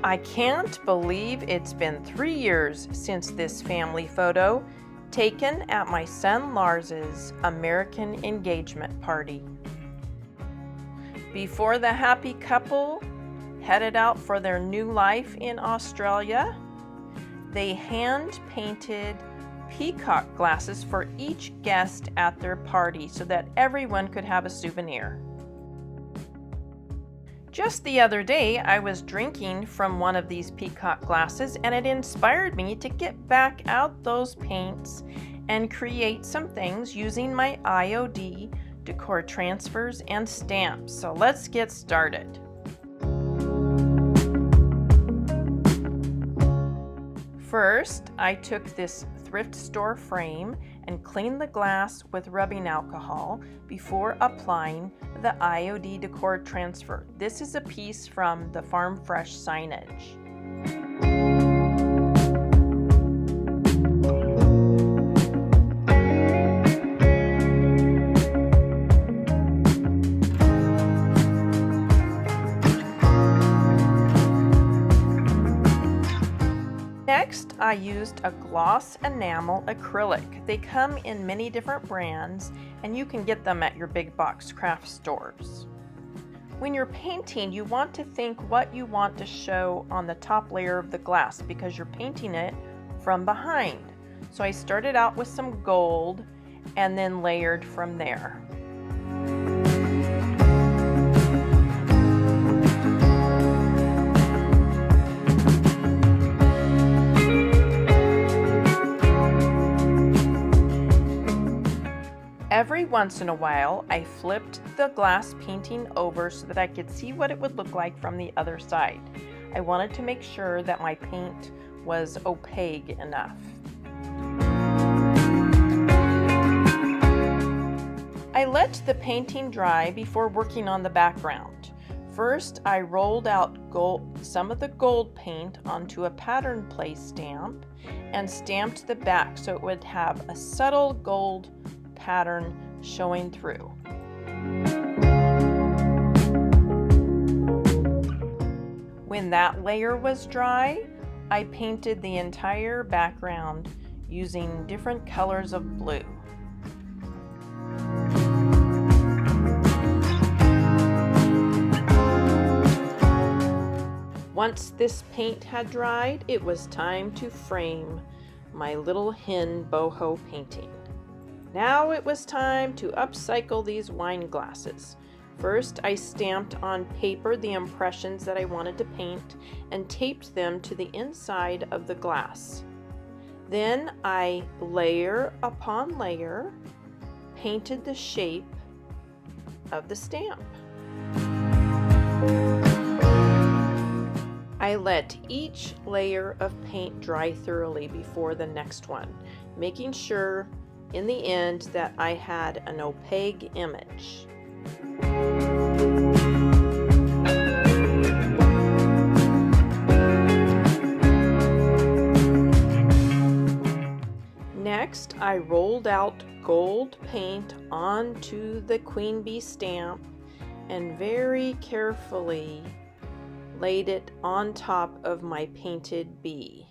I can't believe it's been 3 years since this family photo taken at my son Lars's American engagement party. Before the happy couple headed out for their new life in Australia, they hand-painted peacock glasses for each guest at their party so that everyone could have a souvenir. Just the other day, I was drinking from one of these peacock glasses, and it inspired me to get back out those paints and create some things using my IOD Decor Transfers and stamps. So let's get started. First, I took this thrift store frame and cleaned the glass with rubbing alcohol before applying the IOD Decor Transfer. This is a piece from the Farm Fresh signage. Next, I used a gloss enamel acrylic. They come in many different brands, and you can get them at your big box craft stores. When you're painting, you want to think what you want to show on the top layer of the glass because you're painting it from behind. So I started out with some gold and then layered from there. Every once in a while, I flipped the glass painting over so that I could see what it would look like from the other side. I wanted to make sure that my paint was opaque enough. I let the painting dry before working on the background. First, I rolled out some of the gold paint onto a pattern place stamp and stamped the back so it would have a subtle gold pattern showing through. When that layer was dry, I painted the entire background using different colors of blue. Once this paint had dried, it was time to frame my little hen boho painting. Now it was time to upcycle these wine glasses. First, I stamped on paper the impressions that I wanted to paint and taped them to the inside of the glass. Then I, layer upon layer, painted the shape of the stamp. I let each layer of paint dry thoroughly before the next one, making sure in the end that I had an opaque image. Next, I rolled out gold paint onto the queen bee stamp and very carefully laid it on top of my painted bee.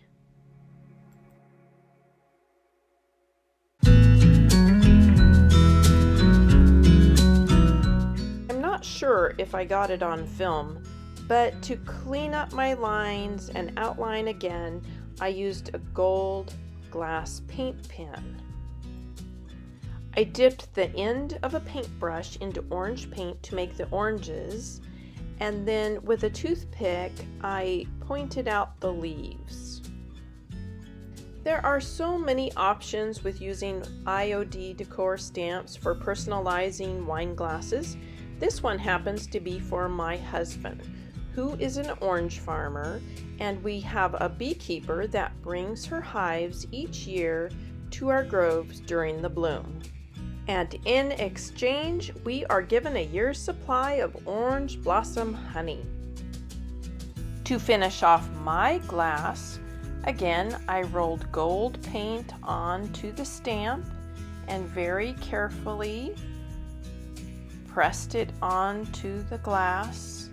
Sure if I got it on film, but to clean up my lines and outline again, I used a gold glass paint pen. I dipped the end of a paintbrush into orange paint to make the oranges, and then with a toothpick, I pointed out the leaves. There are so many options with using IOD Decor Stamps for personalizing wine glasses. This one happens to be for my husband, who is an orange farmer, and we have a beekeeper that brings her hives each year to our groves during the bloom. And in exchange, we are given a year's supply of orange blossom honey. To finish off my glass, again, I rolled gold paint onto the stamp and very carefully pressed it onto the glass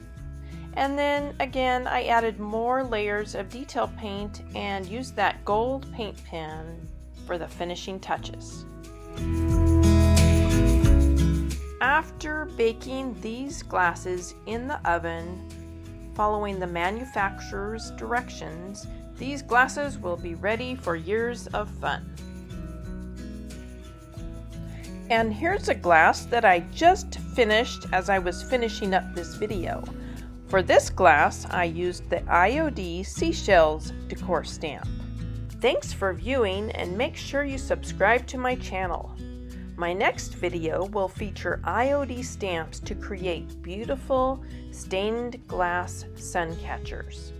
And then again, I added more layers of detail paint and used that gold paint pen for the finishing touches. After baking these glasses in the oven, following the manufacturer's directions, these glasses will be ready for years of fun. And here's a glass that I just finished as I was finishing up this video. For this glass, I used the IOD Seashells Decor Stamp. Thanks for viewing, and make sure you subscribe to my channel. My next video will feature IOD stamps to create beautiful stained glass sun catchers.